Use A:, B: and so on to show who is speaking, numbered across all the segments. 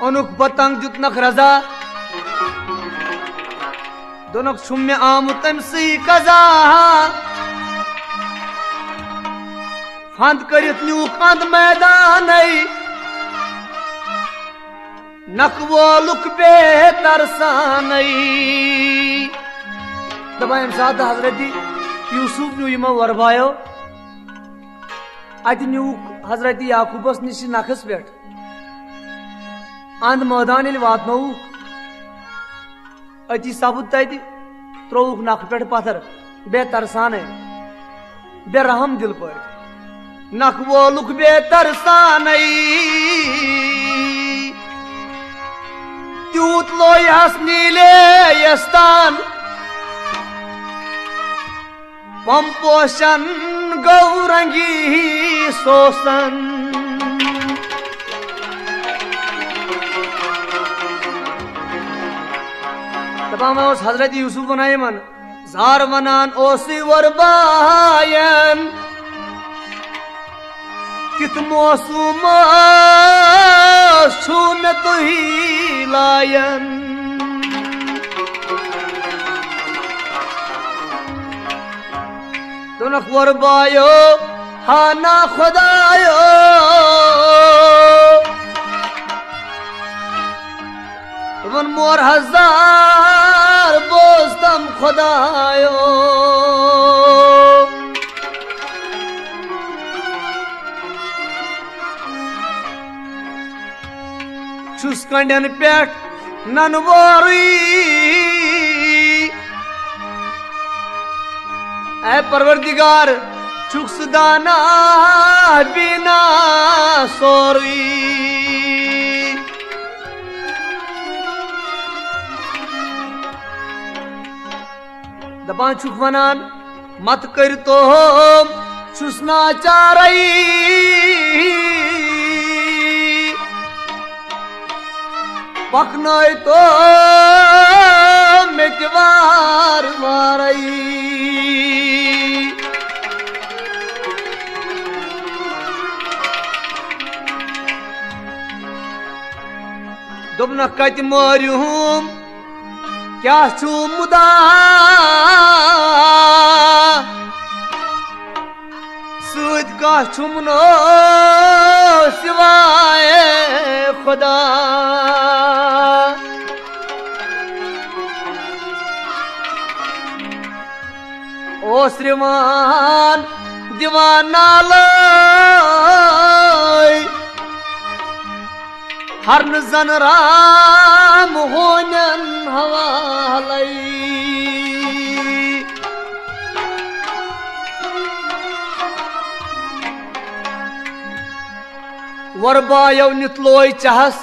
A: अनुक पतंग जुतनक रजा दोनक शुम्य आम तमसी कजा फंद करित न्यू कंद मैदान नकवो लुक पे तरसान दबा साथ हजरत यूसुफ न्यू यम वरबायो अत न्यू हजरत याकूबस निश नखस पे अंद मैदान वातनो अति सबूत तत त्रोक नख पे पत्थर बे तरसान बे रहम दिल पे नख वोलुक बे तरसान त्यूत लोयस नीले यस्तान पंपोशन गौरंगी सोसन उस हजरत यूसुफ वनाए मन जार वनान ओसी वरबायन कित मौसम छू में तो ही लायन दोनक वरबायो हाना खुदायो वन मोर हजार बोस्तम खुदायो छुस कंडन पेट ननवोरी ऐ परवरदिगार छुक्स दाना बिना सोरी दपान छुक वनान मत कर तो छुसना चारई पकना तो मिटवार मारई दुबना कत मारूम क्या छु मुदा सूद का छुमनो सिवाय खुदा ओ श्रीमान दीवाना हर जन राम होनन हवालई वरबायो नितलोय चाहस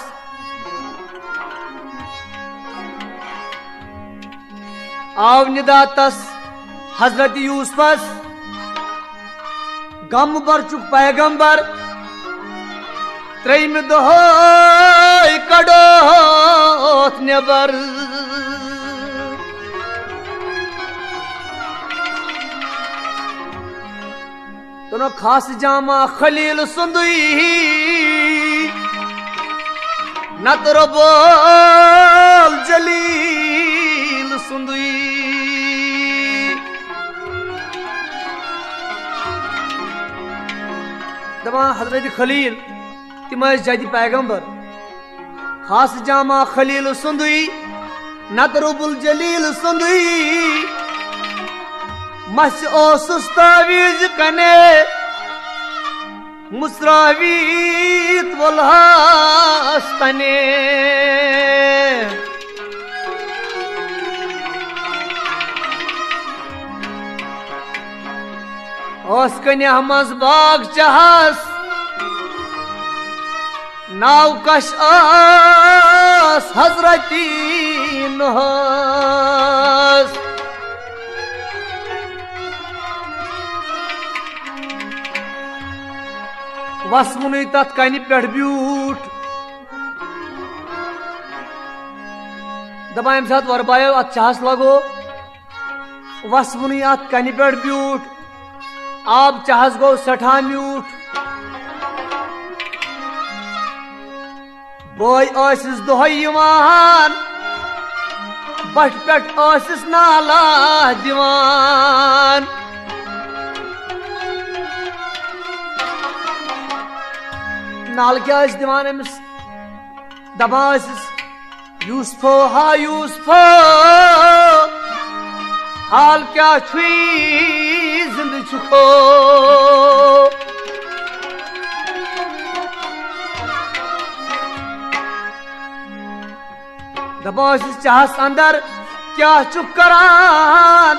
A: आव निदातस हजरत यूसुफस गम बरचुक पैगंबर त्रैम दोहोय कड़ोत नेबर दोनों खास जामा खलील सुंदुई नतर बोल जलील सुंदुई दबा हजरत खलील तिम जद पैगंबर खास जामा खलील सुंदुई नतरुबुल जलील सुंदुई मस ओसुस तावीज कने मुस्रावीत वल्हास तने ओस कन्या मज बाग चहस नाव कश आस हजरती नहस वसमुन तथ कन पे ब्यूठ दपा सात वरबायो अत चहस लगो वसमुन अत कन पे ब्यूठ आब चहस गो सठा म्यूठ बोय दोहन बट पे नाला दिवान नाल क्या दिवान अमिस दपा यूसुफो हा यूसुफो हाल क्या जिंद चुको दपा चहस अंदर क्या चुप करान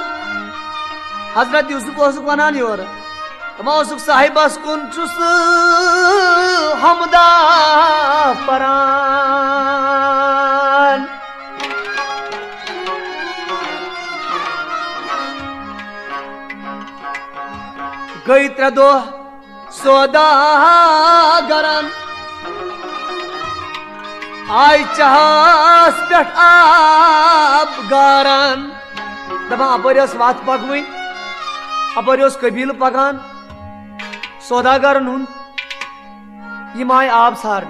A: हजरत यूसुफ वनान योर दपा साहिबस कुन चुस हमदा परान गई त्रे दो सौदा गरन आई चहस पे आब गारन दपा अपर वत पकवन अपर कबील पकान सौदागरन हुन यम आय आब सार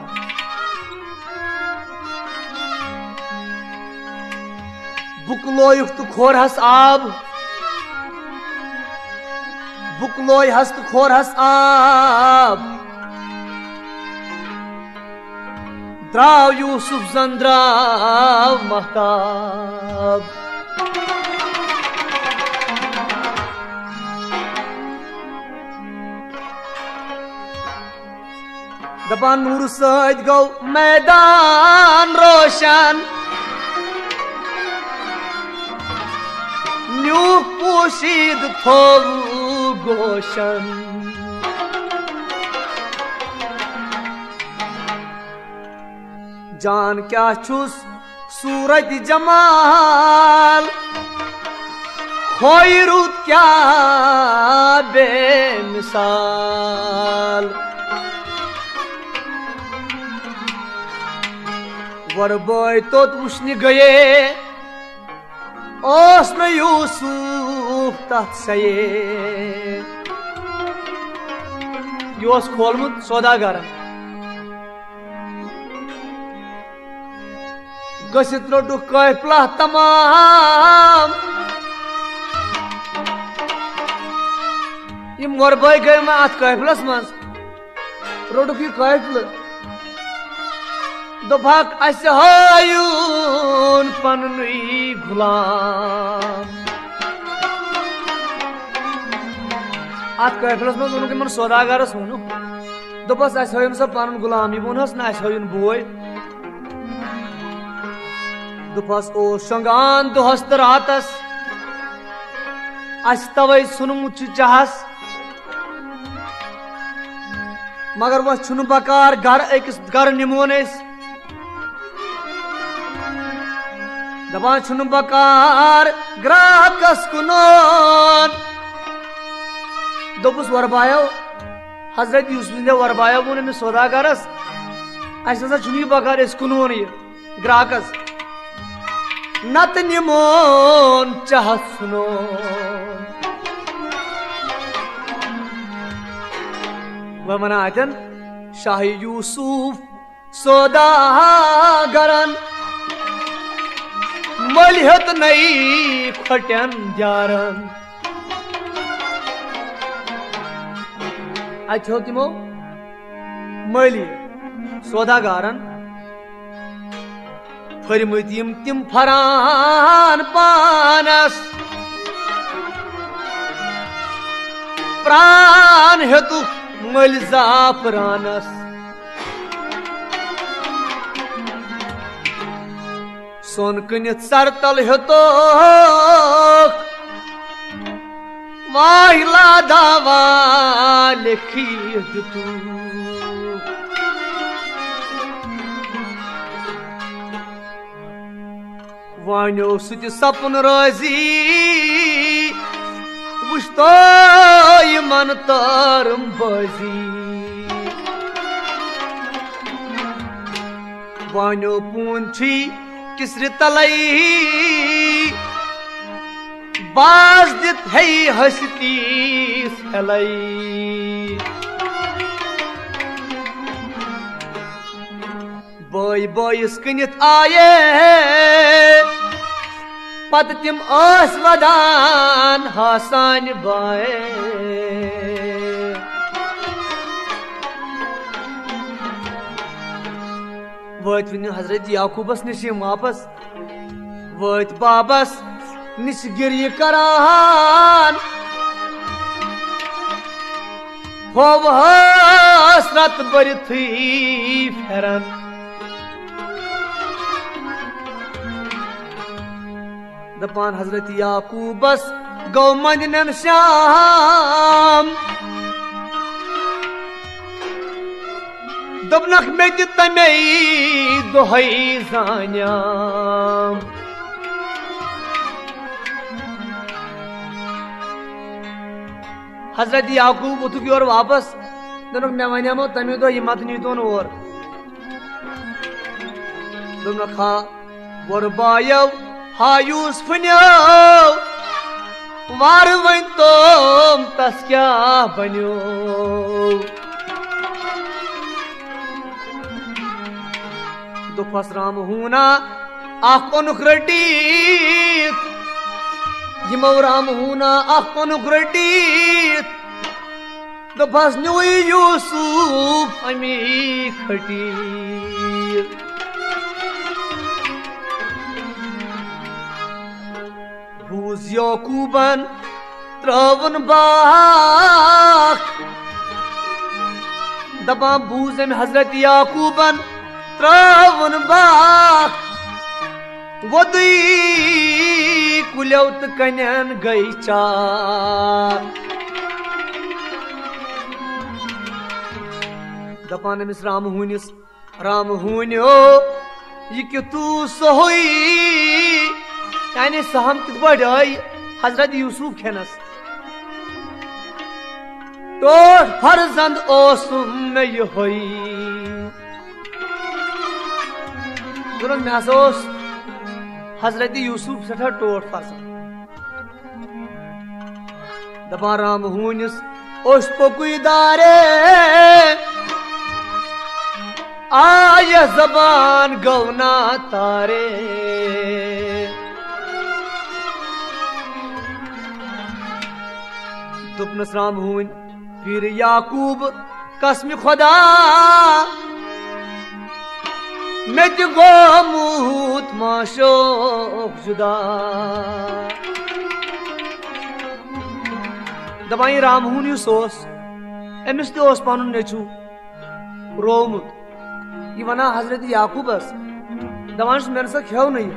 A: बुक लोयुक तो खोरहस आब बुक लोय हस तो खोरहस आब द्राव यूसुफ जन द्राव महताब दपा नूर सद गो मैदान रोशन न्यू पोशीद थो गोशन जान क्या छुस सूरज जमाल खोई रुत क्या बेमिसाल वरबोय तो वुश्न गए ओस न यूसुफ तथ सये योस खोलमुत सौदागर गसित रोटु कैफला तमाम यम वरबोय गए मैं अत कैफलस मज रोटुक यह कैफल दोपहक अस हायून पनुई गुलाम अत कैफलस मज वोन सौदागरस वोन दोपस अस हायून सा पन गुलाम यह वोनस ना अस हायून बोय दोपस ओ शंगान दोहस तो रातस अस तवे सुनमुत चहस मगर वह छुन बकार घर अकिस घर निमोन दपा छुन बकार ग्राहकस कुनोन दोपुस वरबायो हजरत यूसुफ वरबायो वोन अमिस सौदागरस अस छुन बकार कुनोन यह ग्राहकस नत निमोन चहस सुनो वह मना अतन शाह यूसुफ सौदागरन मलिहत नई खटन जारन अत तिमो मलि सौदागरन फरमत तिम फरान पानस प्राण हेतु मल जाफरानस सोन कनित सरतल हेतु वाहिला दावा लिखी तू वानो सुच सपन राजी वुश्तो मन तारम बाजी वानो पूंछी किसर तलई बाज दित है हस्ती हलई बोई बोइस कनित आये पत तिम आस वदान हासान बाए वत वन हजरत याकूबस निश वापस वत बाबस निश गिरी करान होव हसरत बरथी फेरन दपान हजरत याकूबस गौ मंजनन श्याम दबनख में तमे दोहई जान्याम हजरत याकूब उठुक और वापस दोनों मे वनो तमे दो यह मत नीतोन और दोनों खा वो बायो हायूस फनो वार वन तोम तस क्या बनो दुफस राम हूना आख रटी यमो राम हूना आख रटी दुफस न्यू यूसुफ अमी खटी बूज याकूबन त्रवन बाख दबा बूज हजरत याकूबन त्रवन बाख वोदी कुल्यौत कन्यन गई चार दपान अमिस राम हून्यो यह कि तू सोई यानी सहम कित बड़ आई हजरत यूसुफ खेनस तो फर्जंद ओसुम में यही दुरन महसूस हजरत यूसुफ सठा टोट फर्जंद दपा राम हूनिस ओस पकुदारे आय जबान गौना तारे दुपनस राम हून फिर याकूब कसम खुदा में गोमूत माशोक जुदा दपाई राम हून यह सोस अमिस तोस पन नचू रोमुत यह वना हजरत याकूबस दपान मे नसा खेव नहीं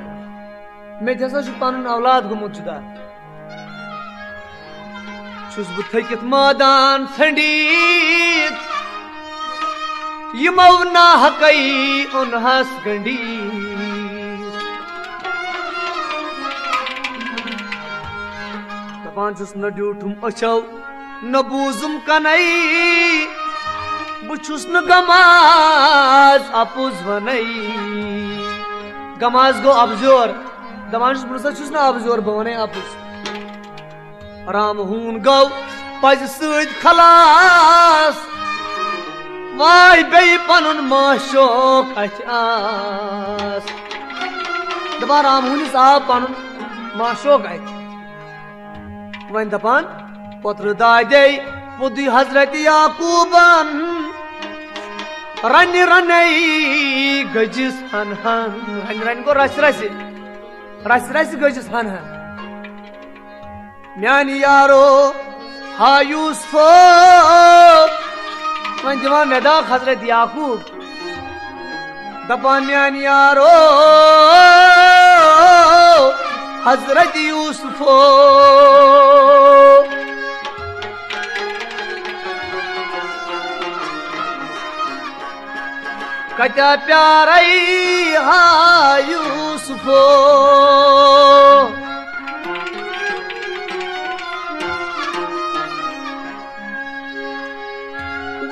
A: मे हसा पन औलाद गोमुत जुदा छुस बह थकित मादान फंडीत यमो ना हकई उनहस गंडी दपान छुस न ड्यूठुम अछो न बूजुम कनई बुछुस न गमाज अपुज वनई गमाज गो अबजोर दपान छुस न अबजोर बवने अपुज राम हून गौ पज सद खलास वाय बे पन माशोक आस दपा राम हूनिस आव पन माशोक अत वन दपान पत्र दादे पुद हजरत याकूबन रन रन गजिस हन हन रन रन गो रस रस गजिस हन हन म्यान यारो हा यूसुफो वह दिवान मेदाक हजरत याकूब दपान म्यान यारो हजरत यूसुफो कत्या प्यारे हा यूसुफो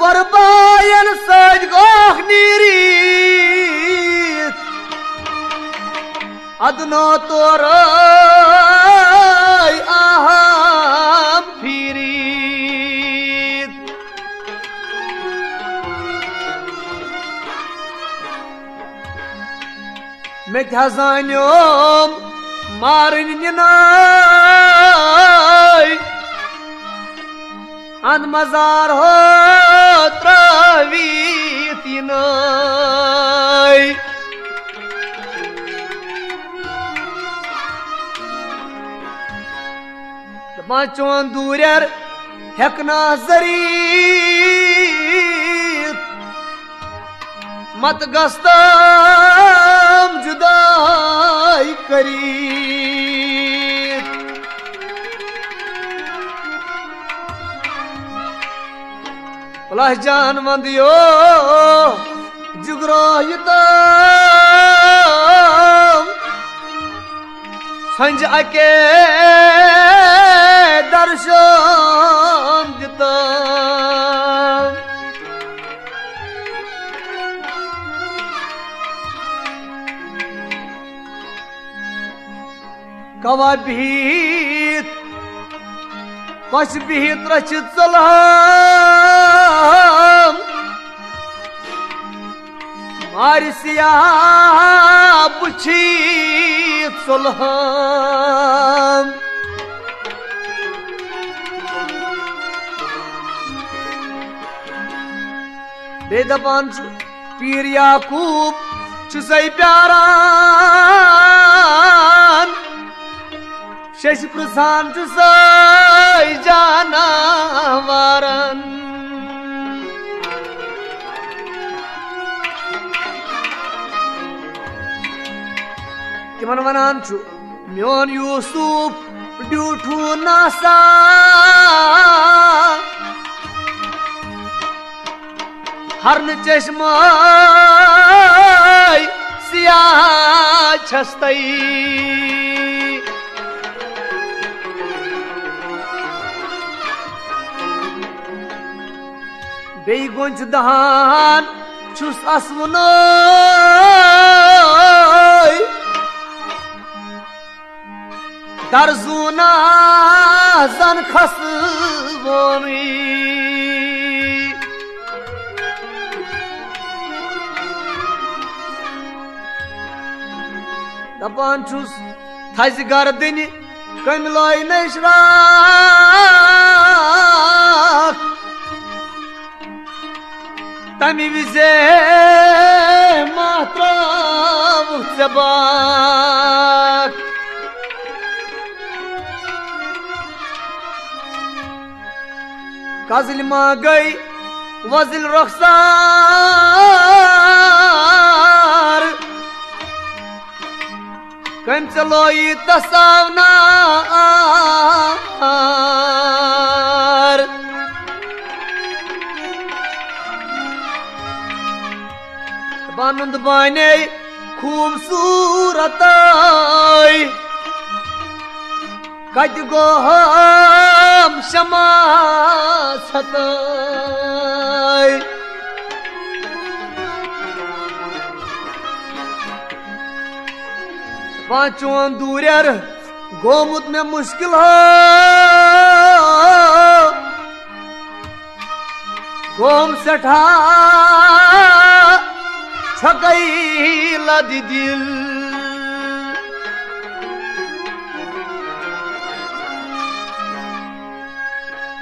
A: वरबायन सज गोख नीरीत अदनो तोर आहम फिरीत में क्या जान्योम मारन निनाय अन मजार हो त्रावीत यिनाय पांचों दूर हेकना जरीत मत गस्तम जुदाई करीत पलाह जान वंदियो जुगरायतम संज अके दर्शन दितम कवा भीत पश भीत रचित सलहम मारिसिया पुछीत सलहम बेदपान पीर याकूब चुसई प्यारान शशि प्रसान चुसई जानवारन तिमन वनान छु म्योन यूसुफ ड्यूठू नासा हरन चश्मा सियाह छस्तई बेई गुंज दहान छुस असवनोय दरजूना जन खसबोनी दपान छुस थज गर्दन कमलोय नशराक तमी विजे मात्रा जबाक काजिल मा गई वजिल रखसार कम चलोई तसावनार बानंद बाने खूबसूरत कत गो हम शमा सत पांचों दूर गोमुत में मुश्किल हो गोम सठा छकई लदी दिल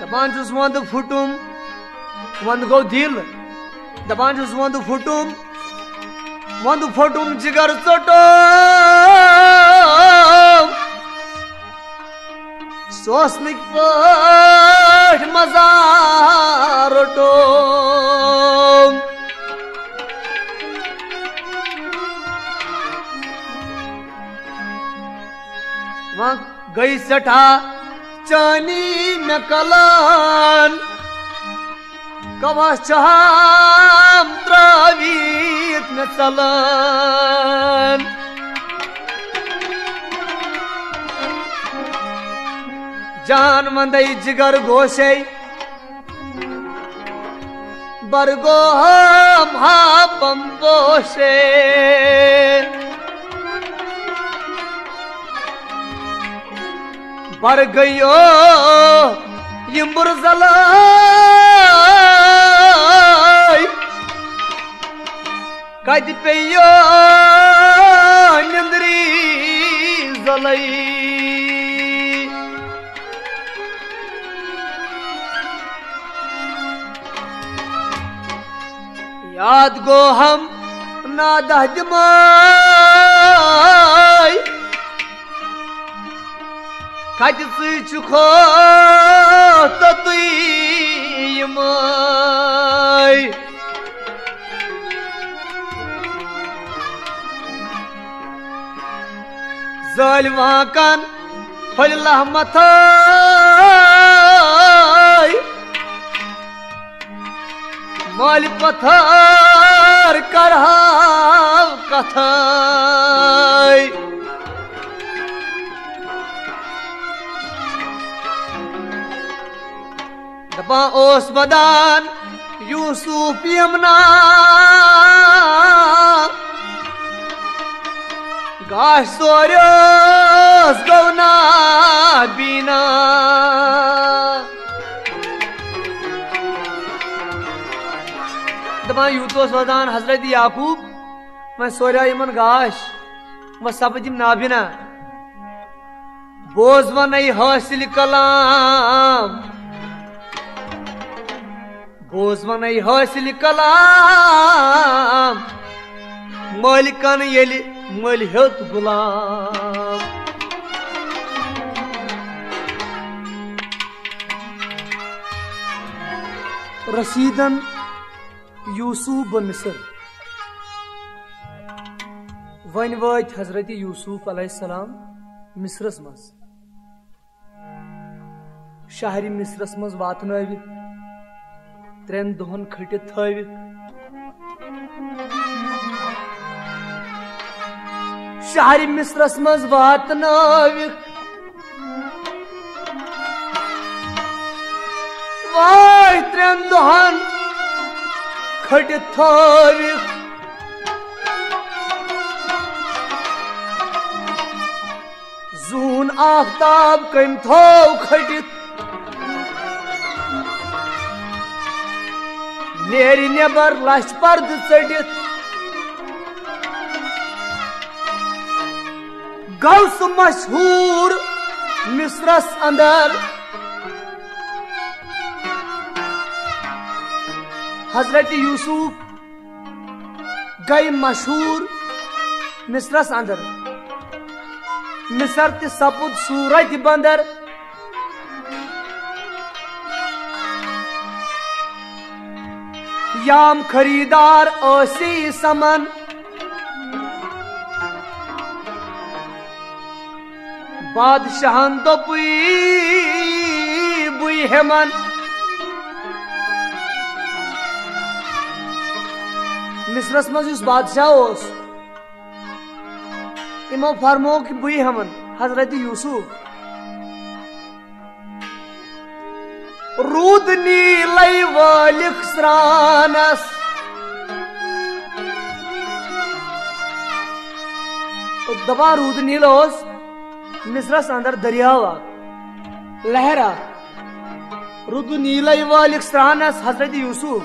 A: दपान छुस वंद फुटुम वंद गो दिल दपान छुस वंद फुटुम जिगर चटो सोसनिक पट गई सठा चानी में कलान कवच हम त्रावीत में चलन जान मंदई जिगर घोषे बरगो हम हापम पोषे बर गयो यिम्बुर जलाई कद पेयो निंद्री जलाई याद गो हम ना दहजमाई कत चुखो तो तुई जलवा कन फल्लाह मथाई माल पत्थर करहाव कथाई दपा ओस बदान यूसुफ यमना गाश सोर्योस गौना बीना दपा यूतोस बदान हजरत याकूब मैं सोर्या यमन गाश व सपदिम नाबिना बोझ व नहीं हासिल कलाम बोझवन हासिल कलाम मालिकन यलि मल हेत गुलाम रसीदन यूसुफ ब मिस्र वन वात हजरत यूसुफ अलैहिस्सलाम मिस्रस मज शहरी मिस्रस मज वातनवित 3 दोहन खटित थवित शहरी मिस्रस मज वातनवित वाय 3 दोहन खटित थवित जून आफ्ताब कम थो खटित नेरी नेबर लश पर्द चढ़ित गौस मशहूर मिस्रस अंदर हजरत यूसुफ गई मशहूर मिस्रस अंदर मिस्र ते सपुद सूरज बंदर याम खरीदार ओसी समन बादशाहन तो बुई हेमन मिस्रस मज बादशाह इमो फरमो कि बुई हेमन हजरत यूसुफ रूद नीलै वालिक स्रानस दबा रूद नीलोस मिस्रस अंदर दरियावा लहरा रुद नीलै वालिक स्रानस हजरत यूसुफ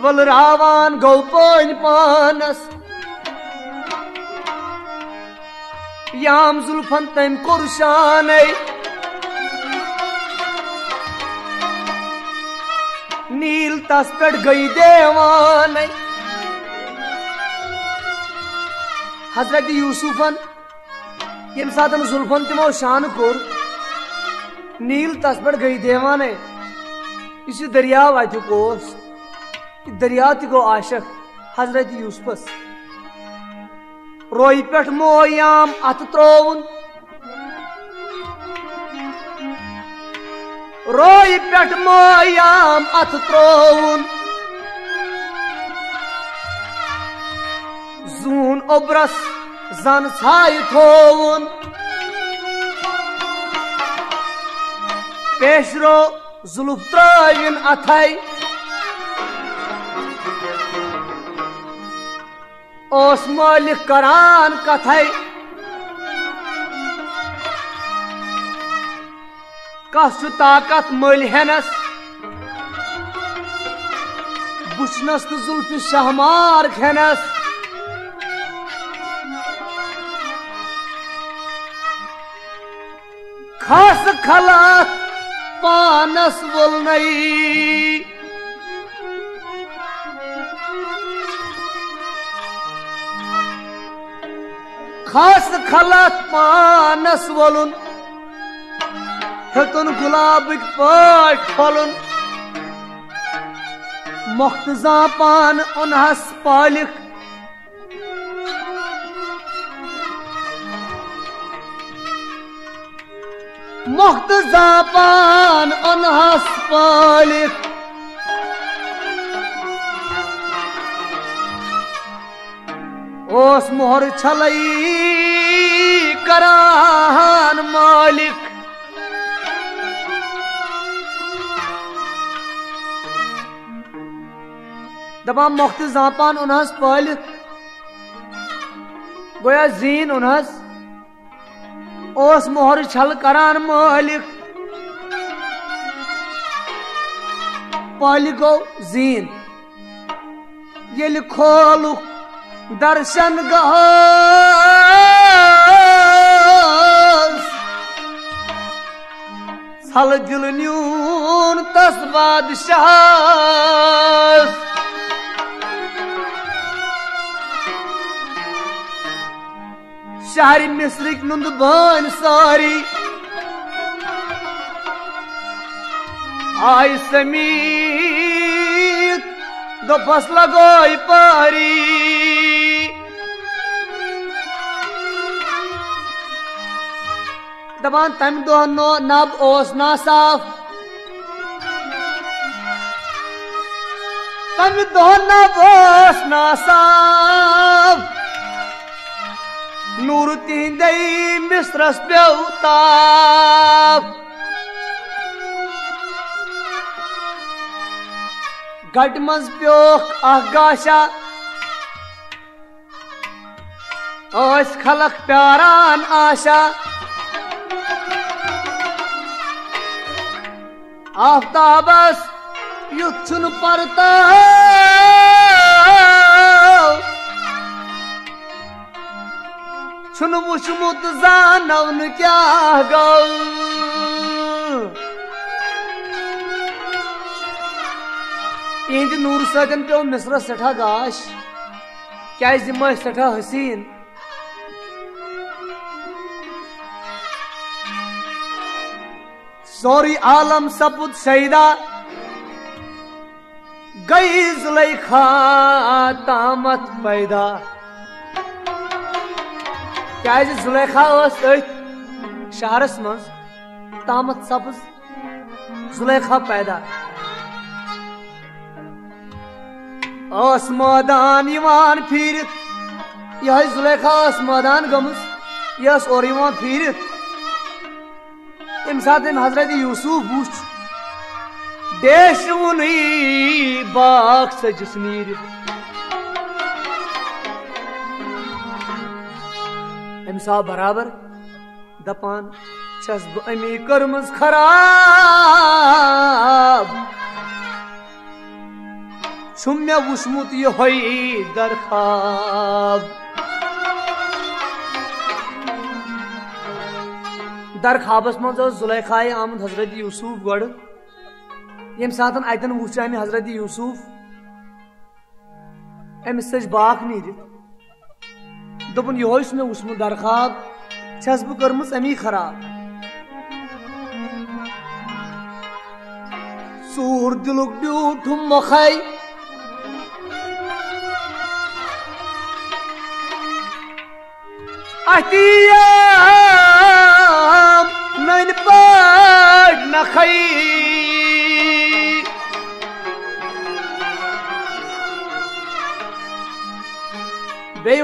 A: वलरावान गौपन पानस याम जुल्फन तम कुरशान नील तस पे गई देवान हजरत यूसुफन यम सात जुल्फन तमो शान कोर नील तस पे गई देवान इस दरिया अतुकोस दरिया गो आशक हजरत यूसुफस रोई पे मोयाम अत त्रोवन रोई पेट मोयाम अथ त्रोउन जून ओब्रस जन छाय थोउन पेशरो जुल्फ त्रविन अथै ओस मालिक करान कथै कस ताकत मल हेनस बुचनस तो जुल्फ शहमार खेनस खास खलात पानस वोलनई खास खलात पानस वोलुन हेतुन गुलाब पट फलुन मुख्तजा पान उनहस पालिक मुख्तजा पान उनहस पालिक ओस मोहर छलई करान मालिक दपा मुख्तजा पान उनहस पालिक गोया जीन उनहस ओस मोहर छल करान मालिक पालिक गो जीन ये खोलु दर्शन गहस छल दिल न्यून तस बादशाह शहरी मिस्रिक नुंद बन सारी आई समीत दो फस लगोई पारी दबान तम दो नो नब ओस ना साफ तम दो नब ओस ना साफ नूर तिंदई मिस्रस प्यौताप गट मज प्योख गाशा ओस खलक प्यारान आशा आफ्ताबस युच्छुन परता छुन वुचमुत जानवन क्या गौ इंद नूर सदन पे मिस्र सठा गाश क्या जिम्मा सठा हसीन सोरी आलम सपुत शहीदा गई जुलेखा तामत पैदा क्या जुलेखा शहरस मज तामत सब्ज जुलेखा पैदा मैदान फिरत यह जुलेखा मैदान गमस यह और फिरत अम सात हजरत यूसुफ वुच देश वुनी बाग सजिस नीर अमसा बराबर दपान छस बह अमी कर्मज खराब छुम मे वुचमुत यह दरखाब दरखाबस मज जुलेखाए आमद हजरत यूसुफ गड यम सात अतन वुच अमे हजरत यूसुफ अमिस सज बाख नीर दोपन यह मे वुचमुत दरखाब छस बह कर्मज अमी खराब सूर दिलुक ब्यूठुम मखै अतियाम नन पड़ नखै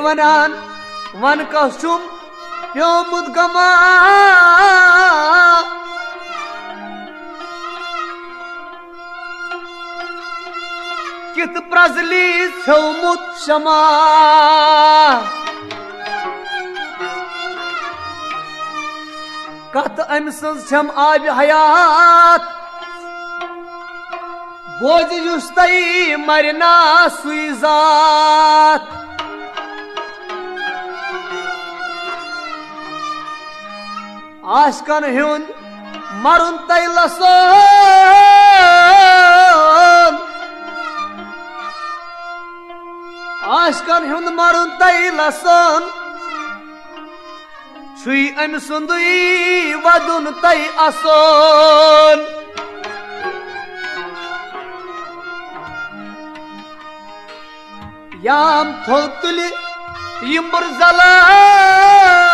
A: वनान वन कसुम प्योमुत गमा कित प्रजली थोमुत शमा कत अम सम आब हयात बोझ युस तई मरना सुई जात आशकन हुंद मरुन तई लसन आशकन हुंद मरुन तई लसन छुई अम सुंदुई वदुन तई असन याम थोतुली यिम्बर जलान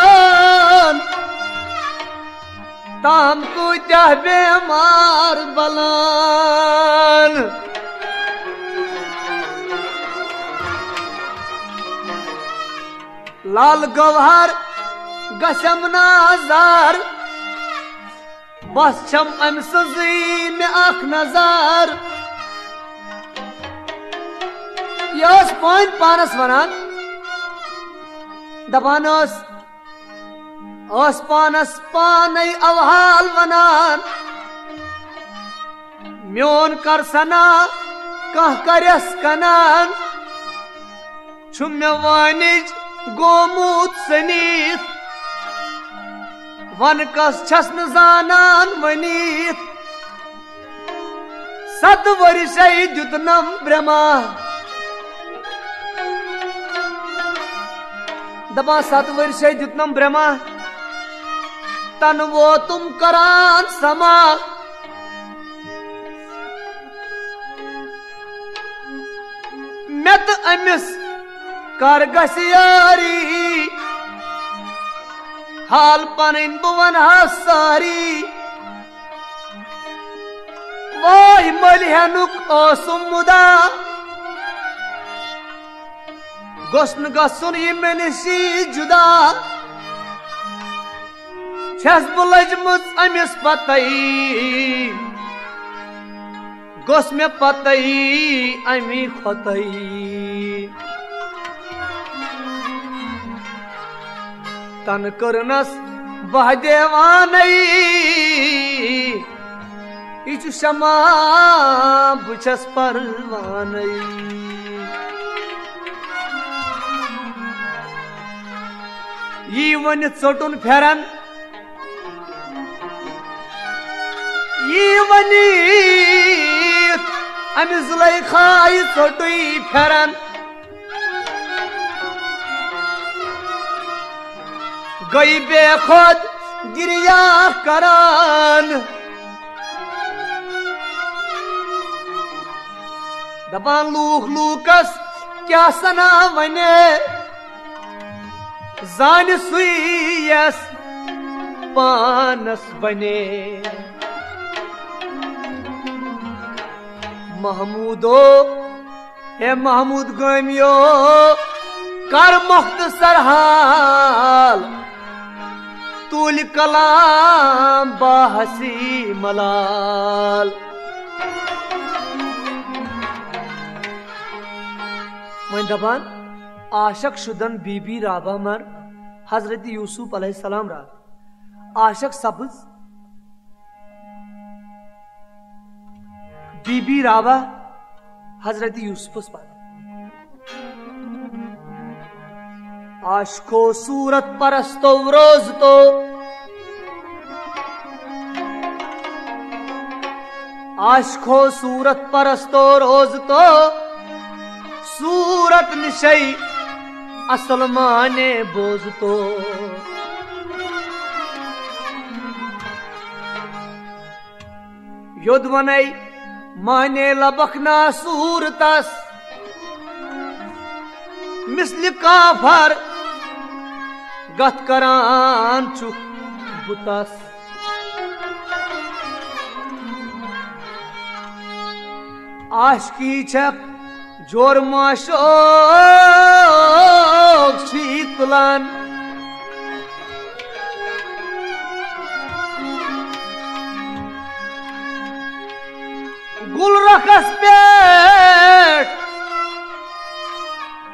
A: ताम कुत्या बेमार बलान लाल गवहर गशम नाजार बस छम अम सजी में आख नजर यस पॉइंट पानस वनान दपान पानस पानै अवहाल वनान म्योन कर सना कह करस कनान छुम मे वानिज गोमूत सनीत वन कस छस न जानान वनीत 7 वर्ष द्युतनम ब्रह्मा दबा 7 वर्ष द्युतनम ब्रह्मा तन वो तुम करान समा मेत अमिस कर गसियारी हाल पन बुवन सारी वही मलिहनुक ओसुम मुदा गोस्न गसुन यमनसी जुदा छस बुलजमुत अमिस पतई गोस में पतई अमी खोतई तन करनस बह देवानई इच शमा बुछस परवानई यी वन चोटुन फेरन यी वनी अमि जुलैखा चोटुई फेरन गई बेखुद गिरिया करान दपान लूख लूकस क्या सना वने जान सुयस पानस बने महमूदो हे महमूद गमियो कर मुख्तसर हाल तुल कलाम बाहसी मलाल मैं दबान आशक शुदन बीबी राबा मर हजरत यूसुफ अलैहिस्सलाम रा आशक सब्ज बीबी राबा हजरत यूसुफ पर आशको सूरत परस्तो रोज तो आशको सूरत परस्तो रोज तो सूरत निशई असल माने बोझ तो युद्ध वनई माने लबखना सूरतस मिसल काफर गत करान चुक बुतस आशकी छप जोर माशो छी तुलान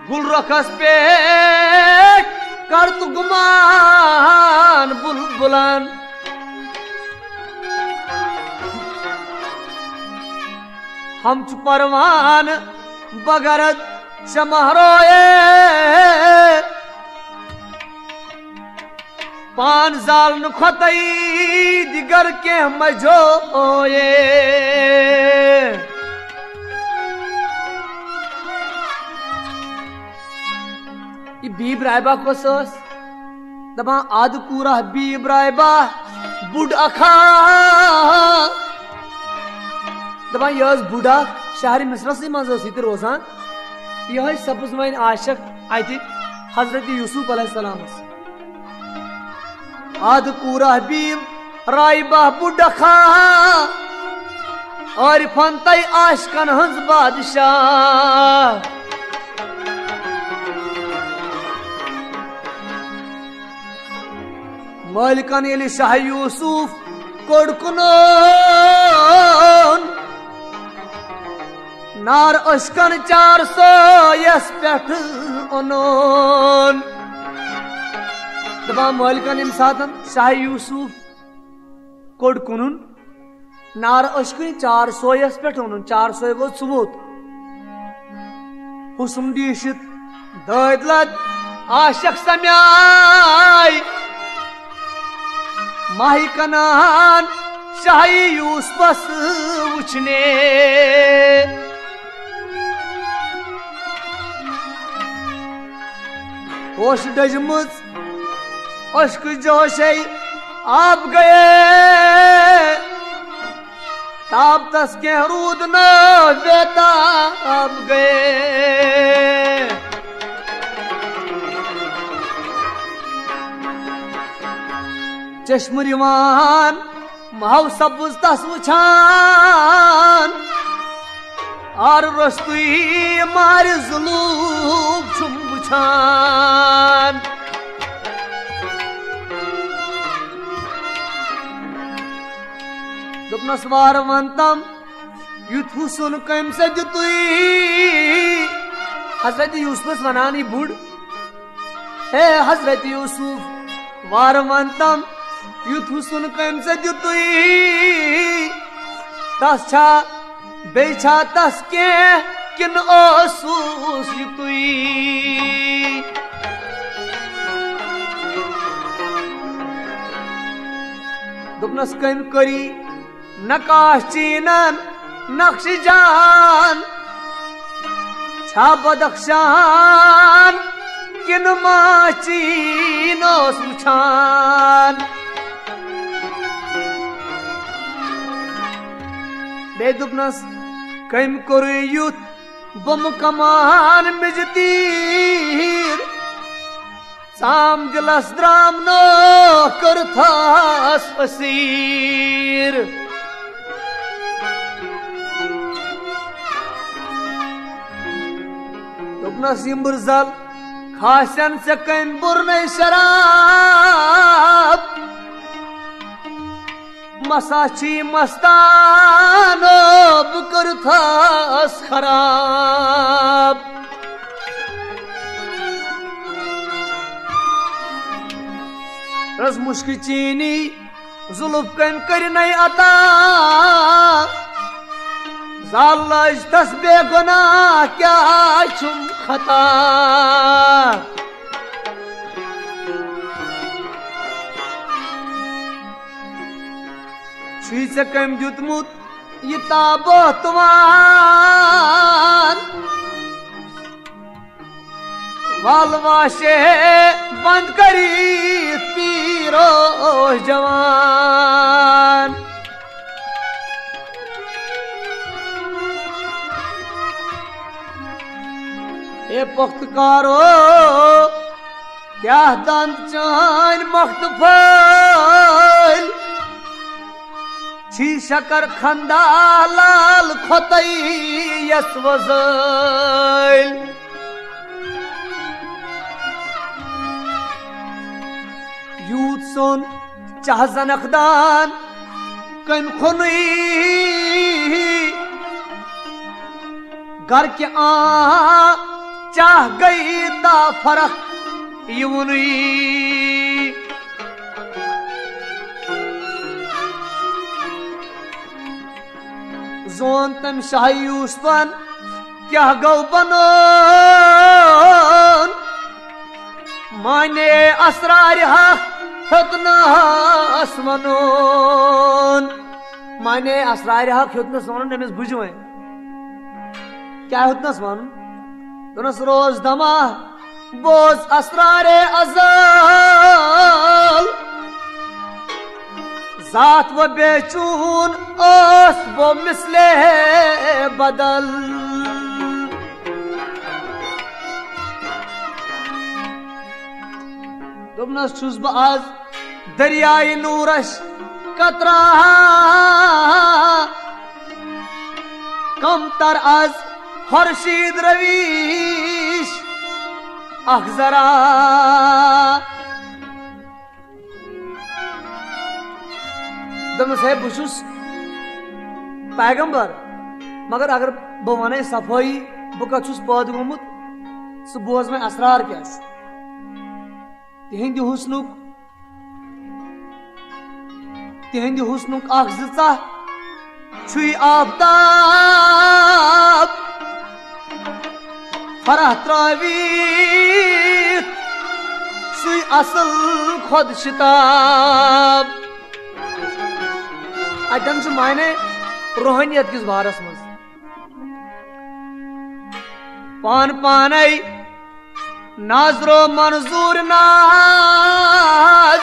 A: गुलरखस पेट कर तु गुमान बुलबुलान हम छु परवान बगरत चमहरोए पान जाल न खोतई दिगर के मजोए बीब रायबा को सोस दबा आद पूरा बीब रायबा बुढ़ अखा दबा यह बुढ़ा शहरी मिसरसी मज रोजान यह सब्ज वन आशक अति हजरत यूसुफ अलैहिस्सलाम आद पूरा बीब रायबा बुढ़ अखा और फनतई आशकन हंस बादशाह मालिकन ये शाह यूसुफ कोडकुन नार अशकन 400 यस पेठ ओनोन दबा मालिकन इम सातन शाह यूसुफ कोडकुन नार अशकन 400 यस पेठ ओनोन 400 गो सुबुत हुसुम दीशित ददलत आशक सम्याय माही कनान शाही यूसुफस उछने होश डजमुज अश्क जोशे आप गए ताब तस के रूद न बेता आप गए चश्मरिवान महव सब्ज तस वुछान और रस्तुई मार जुलूम छुम वुछान दुपनस वार वंतम युथ हुसन कम से जुतुई हजरत यूसुफ वनानी बुढ़ हे हजरत यूसुफ वार वंतम युथ हुसन कम से जुतुई तस छा बेछा तस के किन ओसूस युतुई दुपनस कम करी नकाश चीनन नक्श जान छा बदख्शान किन मा चीनो सुछान बेदुपनस कम कर युथ बम कमान मिजतीर साम दिलस द्राम नो कर थास असीर दुपनस यम्बुरजल खासन से कम बुरने शराब मसाची मस्तानो बुकर थास खराब रस मुश्क चीनी जुल्फ कम कर नहीं अता जालज तस बेगुनाह क्या छुम खता से कम जुतमुत ये ताबो तुमान वालवाशे बंद करी पीरो जवान ए पुख्तकारो क्या दंत चान मख्तफल छी शकर खंदा लाल खोतई यस वज़ल यूत सोन चाह जनकदान कम खुनी घर के चाह गई ता फरक यूनी जोन तम शाह यूसुफन क्या गौ बनो माने असरार हतनास मनोन माने असरार हतनस वन अमिस बुझवे क्या हतनस वन दोनस रोज दमा बोज असरार अजल जात व बेचून ओस वो मिसले बदल दोनस छुस बह आज दरियाए नूरश कतरा कम तर आज हर्षीद रवीश अखजरा दोनस है बुशुस पैगंबर मगर अगर बह वन सफाई बह कछुस पद गोमुत सह बोज मे असरार क्या तिहंद हुस्नुक अख जिचा छुई आफताब फरह त्रावी सुई असल खुद शिताब अतन से मायने रूहानियत किस बारस मज पान पाने नाजरो मंजूर नाज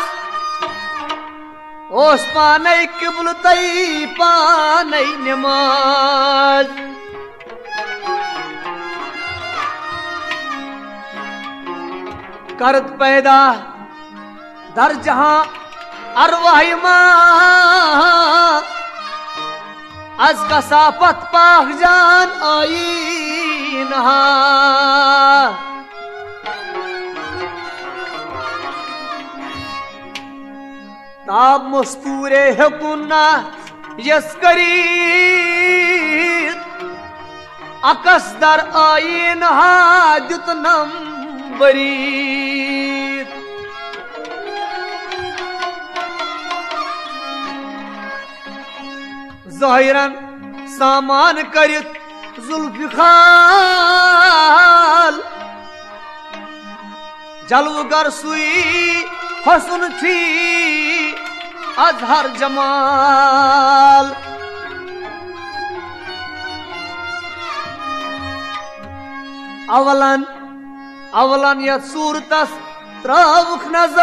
A: ओस पाने किबल तई पाने नमाज करत पैदा दर जहां अरवाह मां आज कसाफत पाक जान आई नहा ताब मस्तूरे हकुन्ना यस्करी अकस दर आईन हाजुत नंबरी ज़ाहिरन सामान करित जुल्फ़िकार जलवगर सुई हसन थी अजहर जमाल अवलन अवलन यह सूरतस त्रावुख नजर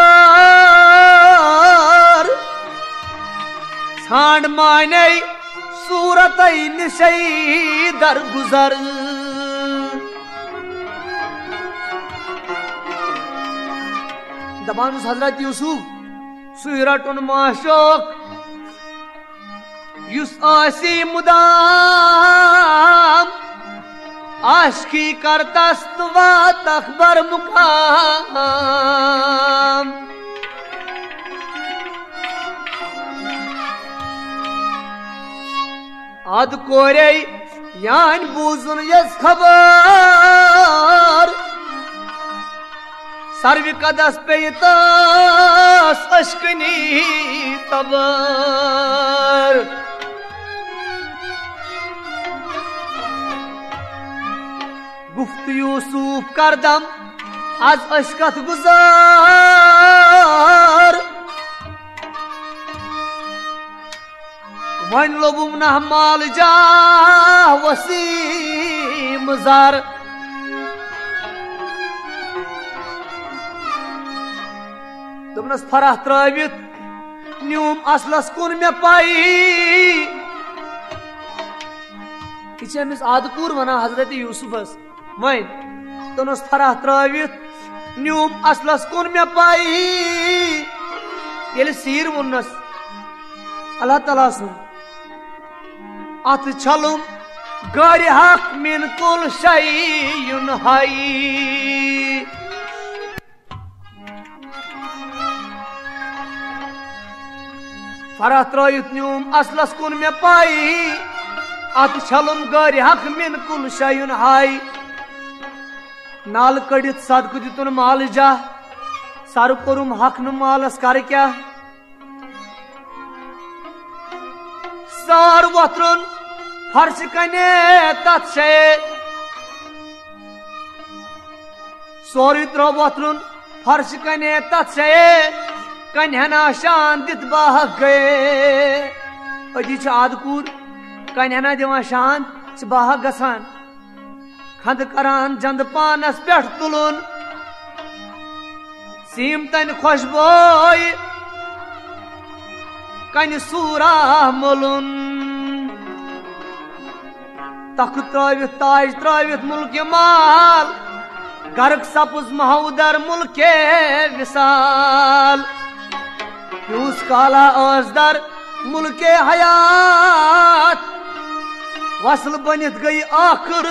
A: छांड माने सूरत निशई दर गुजर दबान हजरत यूसुफ सुरटुन माशोक युस आसी मुदाम आशकी करतस्तवा तखबर मुकाम आद कोरे यान बूजुन यस खबर सर्व कदस पे तस अश्कनी तबर गुफ्त यूसुफ करदम आज अशकत गुजार वन लोबुम न माल जा वसीम जार दोनस फरह त्रवित न्यूम असलस कुन मे पाई अमिस आदपूर वना हजरत यूसुफस वन दोनस फरह त्रवित न्यूम असलस कुन मे पाई ये सीर वनस अल्लाह तआला सुन अत छलुम गारि हक मिन कुल शैयुन हाई फरह त्रयित न्यूम असलस कुन मे पाई अत छलुम गर हक मिन कुल शयुन हाई नाल कड़ित सदक दितुन माल जा सर कोरुम हक न मालस कर क्या सार वत्रुन फर्श कने तत् शे सोरी त्रो वत्रुन फर्श कने तत् शे कन्हना शान दित बाह गए अजी आदकूर कन्हना दिवान शान बाह गसान खंद करान जंद पानस पेठ तुलुन सीम तन खुशबोय कन सूरा मुलुन तख त्रवित ताज त्रवित मुल्क माल गर्क सपुज महउदर मुल्क विसाल यूस काला असदर मुल्क हयात वसल बनित गई आखिर